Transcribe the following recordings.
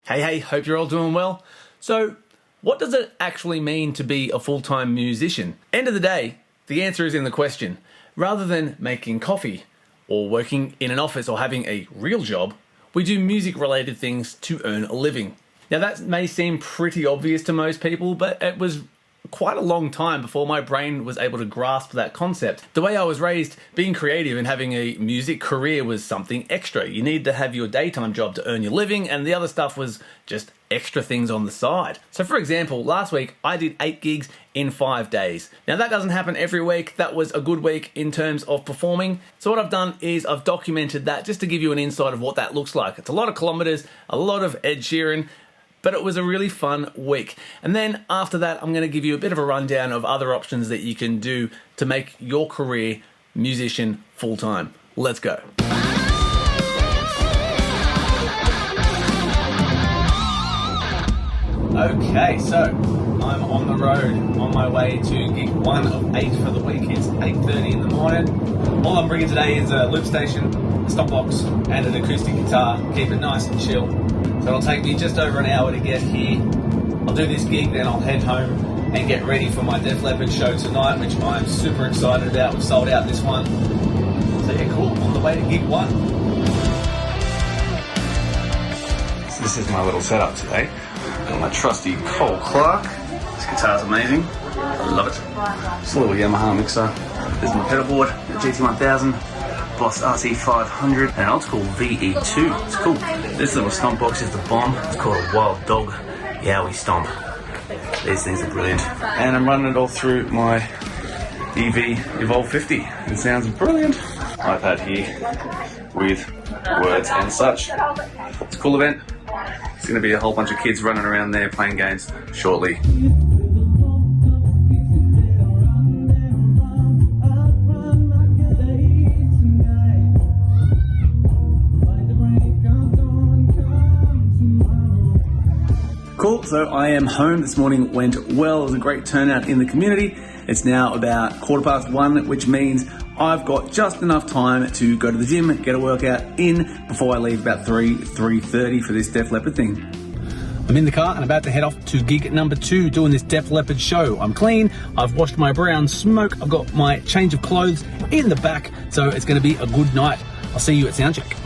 Hey, hope you're all doing well. So, what does it actually mean to be a full-time musician? End of the day, the answer is in the question. Rather than making coffee, or working in an office, or having a real job, we do music-related things to earn a living. Now that may seem pretty obvious to most people, but it was quite a long time before my brain was able to grasp that concept. The way I was raised, being creative and having a music career was something extra. You needed to have your daytime job to earn your living, and the other stuff was just extra things on the side. So for example, last week I did 8 gigs in 5 days. Now that doesn't happen every week. That was a good week in terms of performing. So what I've done is I've documented that just to give you an insight of what that looks like. It's a lot of kilometers, a lot of Ed Sheeran, but it was a really fun week. And then after that, I'm going to give you a bit of a rundown of other options that you can do to make your career musician full-time. Let's go. Okay, so I'm on the road on my way to gig 1 of 8 for the week. It's 8:30 in the morning. All I'm bringing today is a loop station, a stop box, and an acoustic guitar. Keep it nice and chill. So it'll take me just over an hour to get here. I'll do this gig, then I'll head home and get ready for my Def Leppard show tonight, which I'm super excited about. We've sold out this one. So yeah, cool. On the way to gig 1. So this is my little setup today. Got my trusty Cole Clark. This guitar's amazing. I love it. Just a little Yamaha mixer. There's my pedal board, the GT1000. Boss RC500 and an old school VE2. It's cool. This little stomp box is the bomb. It's called a Wild Dog Yowie Stomp. These things are brilliant. And I'm running it all through my EV Evolve 50. It sounds brilliant. iPad here with words and such. It's a cool event. It's going to be a whole bunch of kids running around there playing games shortly. Cool, so I am home. This morning went well. It was a great turnout in the community. It's now about 1:15, which means I've got just enough time to go to the gym, get a workout in before I leave about 3:30 for this Def Leppard thing. I'm in the car and about to head off to gig number 2 doing this Def Leppard show. I'm clean, I've washed my brown smoke, I've got my change of clothes in the back, so it's going to be a good night. I'll see you at soundcheck.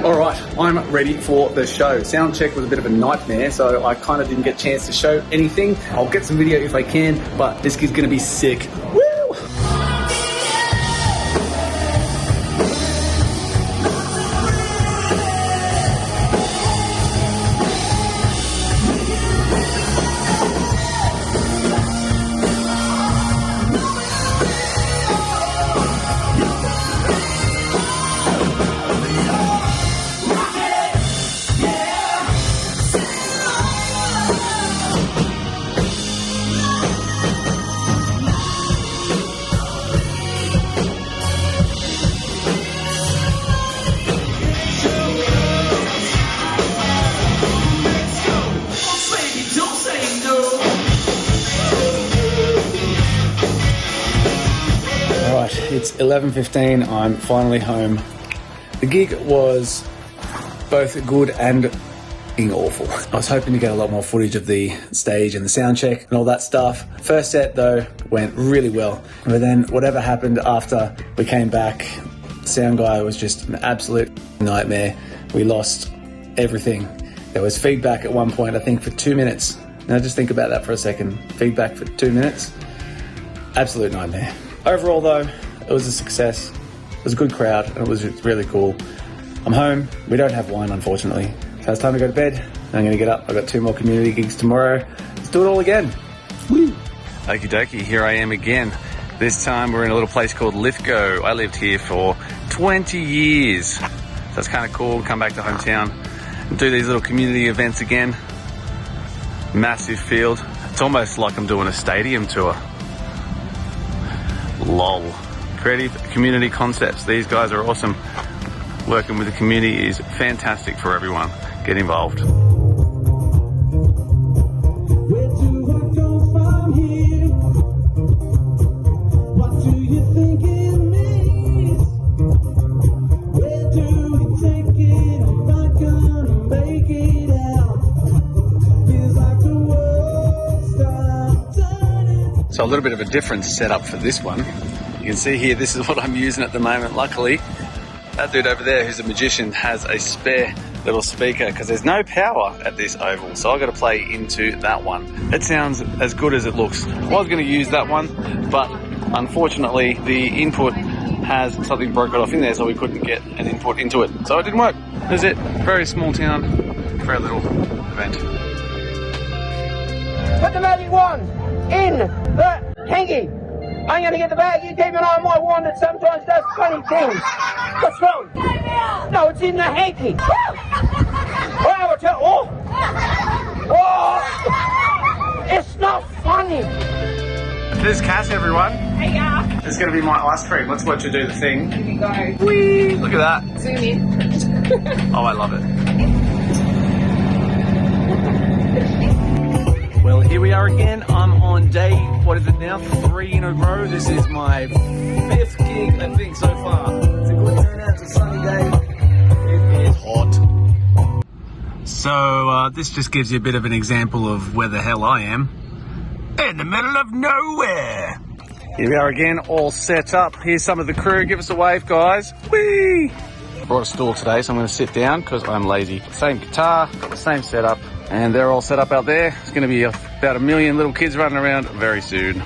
Alright, I'm ready for the show. Soundcheck was a bit of a nightmare, so I kind of didn't get a chance to show anything. I'll get some video if I can, but this is going to be sick. Woo! It's 11:15, I'm finally home. The gig was both good and awful. I was hoping to get a lot more footage of the stage and the sound check and all that stuff. First set though went really well, but then whatever happened after we came back, the sound guy was just an absolute nightmare. We lost everything. There was feedback at one point, I think for 2 minutes. Now just think about that for a second. Feedback for 2 minutes. Absolute nightmare. Overall though, it was a success. It was a good crowd and it was really cool. I'm home. We don't have wine, unfortunately. So it's time to go to bed. I'm going to get up. I've got 2 more community gigs tomorrow. Let's do it all again. Woo! Okie dokie, here I am again. This time we're in a little place called Lithgow. I lived here for 20 years. So it's kind of cool. Come back to hometown and do these little community events again. Massive field. It's almost like I'm doing a stadium tour. LOL. Creative community concepts. These guys are awesome. Working with the community is fantastic for everyone. Get involved. Where do I go from here? So a little bit of a different setup for this one. You can see here, this is what I'm using at the moment. Luckily, that dude over there who's a magician has a spare little speaker because there's no power at this oval. So I've got to play into that one. It sounds as good as it looks. I was going to use that one, but unfortunately the input has something broken off in there, so we couldn't get an input into it. So it didn't work. That's it. Very small town, very little event. Put the magic wand in the hanky. I'm going to get the bag. You keep an eye on my wand that sometimes does funny things. What's wrong? No, it's in the hanky. Oh, it's not funny. This is Cass, everyone. Hey, yeah. This is going to be my ice cream. Let's watch her do the thing. Here we go. Whee! Look at that. Zoom in. Oh, I love it. Well, here we are again. I'm on day, what is it now? 3 in a row. This is my 5th gig, I think, so far. It's a good turnout. It's a sunny day. It is hot. So, this just gives you a bit of an example of where the hell I am. In the middle of nowhere. Here we are again, all set up. Here's some of the crew. Give us a wave, guys. Whee! Brought a stool today, so I'm going to sit down because I'm lazy. Same guitar, got the same setup, and they're all set up out there. It's going to be about 1 million little kids running around very soon.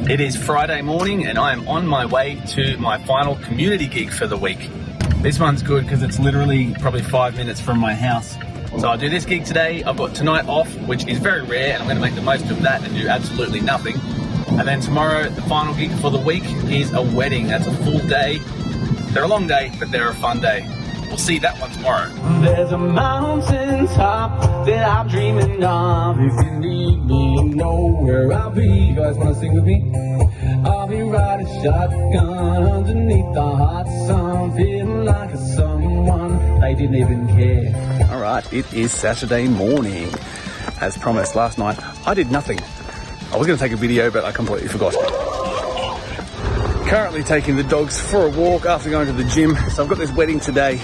It is Friday morning, and I am on my way to my final community gig for the week. This one's good because it's literally probably 5 minutes from my house. So I'll do this gig today. I've got tonight off, which is very rare, and I'm going to make the most of that and do absolutely nothing. And then tomorrow, the final gig for the week is a wedding. That's a full day. They're a long day, but they're a fun day. We'll see that one tomorrow. There's a mountain top that I'm dreaming of. If you need me, you know where I'll be. You guys want to sing with me? I'll be riding shotgun underneath the hot sun, feeling like a someone they didn't even care. All right, it is Saturday morning. As promised last night, I did nothing. I was going to take a video, but I completely forgot. Currently taking the dogs for a walk after going to the gym. So I've got this wedding today.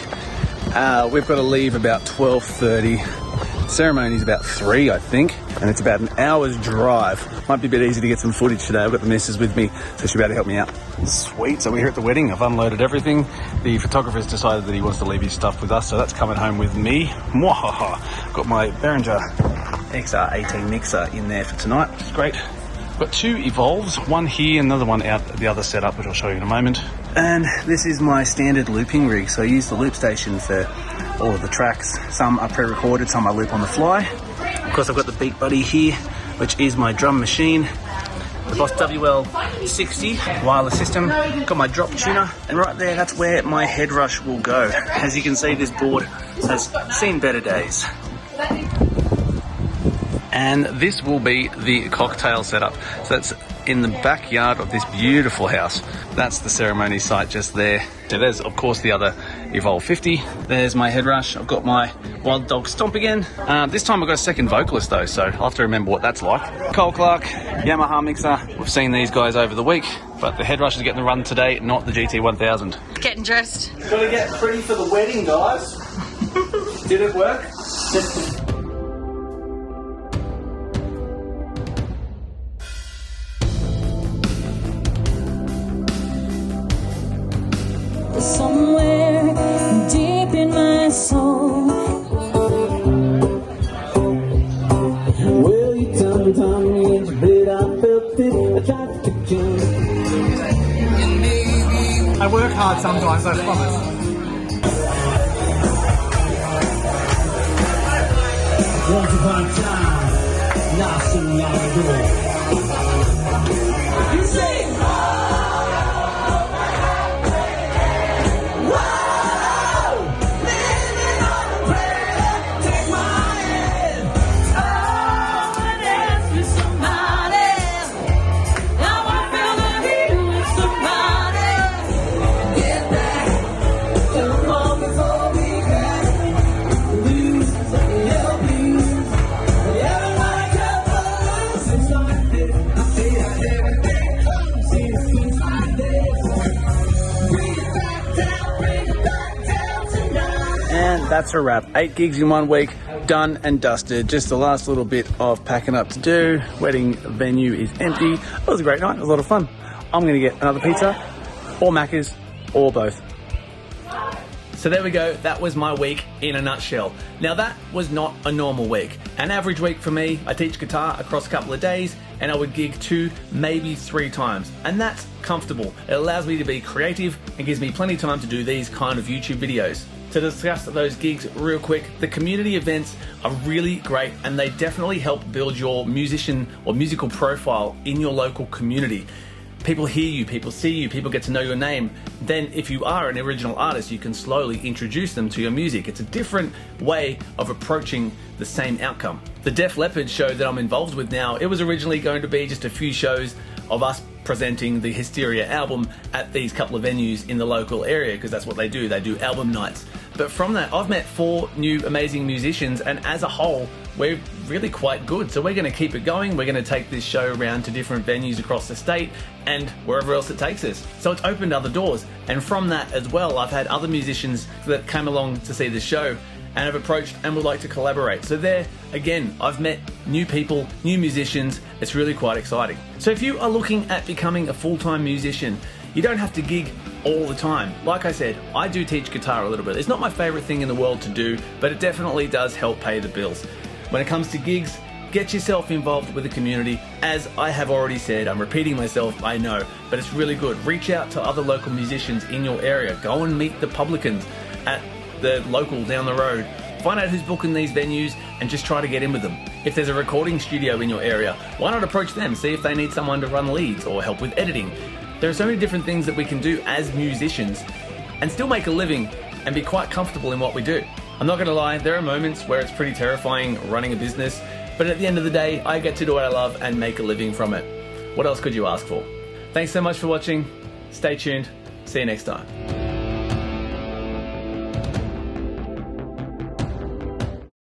We've got to leave about 12:30. Ceremony's about 3, I think, and it's about an hour's drive. Might be a bit easy to get some footage today. I've got the missus with me, so she'll be able to help me out. Sweet, so we're here at the wedding. I've unloaded everything. The photographer's decided that he wants to leave his stuff with us, so that's coming home with me. Mwahaha. Got my Behringer XR18 mixer in there for tonight, which is great. Got 2 Evolves, one here, another one out at the other setup, which I'll show you in a moment. And this is my standard looping rig, so I use the loop station for all of the tracks. Some are pre-recorded, some I loop on the fly. Of course, I've got the Beat Buddy here, which is my drum machine. The Boss WL60 wireless system. Got my drop tuner, and right there, that's where my head rush will go. As you can see, this board has seen better days. And this will be the cocktail setup. So that's in the backyard of this beautiful house. That's the ceremony site just there. So there's, of course, the other Evolve 50. There's my head rush. I've got my Wild Dog Stomp again. This time I've got a second vocalist though, so I'll have to remember what that's like. Cole Clark, Yamaha mixer. We've seen these guys over the week, but the head rush is getting the run today, not the GT1000. Getting dressed. Gotta get pretty for the wedding, guys. Did it work? Somewhere deep in my soul, well, you tell me it's bit, I felt it, I tried to kill. I work hard sometimes, I promise. Once upon a time, not so long ago. You say, that's a wrap. 8 gigs in 1 week. done and dusted. Just the last little bit of packing up to do. Wedding venue is empty. It was a great night. It was a lot of fun. I'm going to get another pizza, or Macca's, or both. So there we go, that was my week in a nutshell. Now that was not a normal week. An average week for me, I teach guitar across a couple of days and I would gig 2, maybe 3 times. And that's comfortable. It allows me to be creative and gives me plenty of time to do these kind of YouTube videos. To discuss those gigs real quick, the community events are really great and they definitely help build your musician or musical profile in your local community. People hear you, people see you, people get to know your name. Then if you are an original artist, you can slowly introduce them to your music. It's a different way of approaching the same outcome. The Def Leppard show that I'm involved with now, it was originally going to be just a few shows of us presenting the Hysteria album at these couple of venues in the local area, because that's what they do album nights. But from that, I've met 4 new amazing musicians, and as a whole, we're really quite good. So we're going to keep it going. We're going to take this show around to different venues across the state and wherever else it takes us. So it's opened other doors. And from that as well, I've had other musicians that came along to see the show and have approached and would like to collaborate. So there, again, I've met new people, new musicians. It's really quite exciting. So if you are looking at becoming a full-time musician, you don't have to gig all the time. Like I said, I do teach guitar a little bit. It's not my favorite thing in the world to do, but it definitely does help pay the bills. When it comes to gigs, get yourself involved with the community. As I have already said, I'm repeating myself, I know, but it's really good. Reach out to other local musicians in your area. Go and meet the publicans at the local down the road. Find out who's booking these venues and just try to get in with them. If there's a recording studio in your area, why not approach them, see if they need someone to run leads or help with editing. There are so many different things that we can do as musicians and still make a living and be quite comfortable in what we do. I'm not gonna lie, there are moments where it's pretty terrifying running a business, but at the end of the day, I get to do what I love and make a living from it. What else could you ask for? Thanks so much for watching. Stay tuned. See you next time.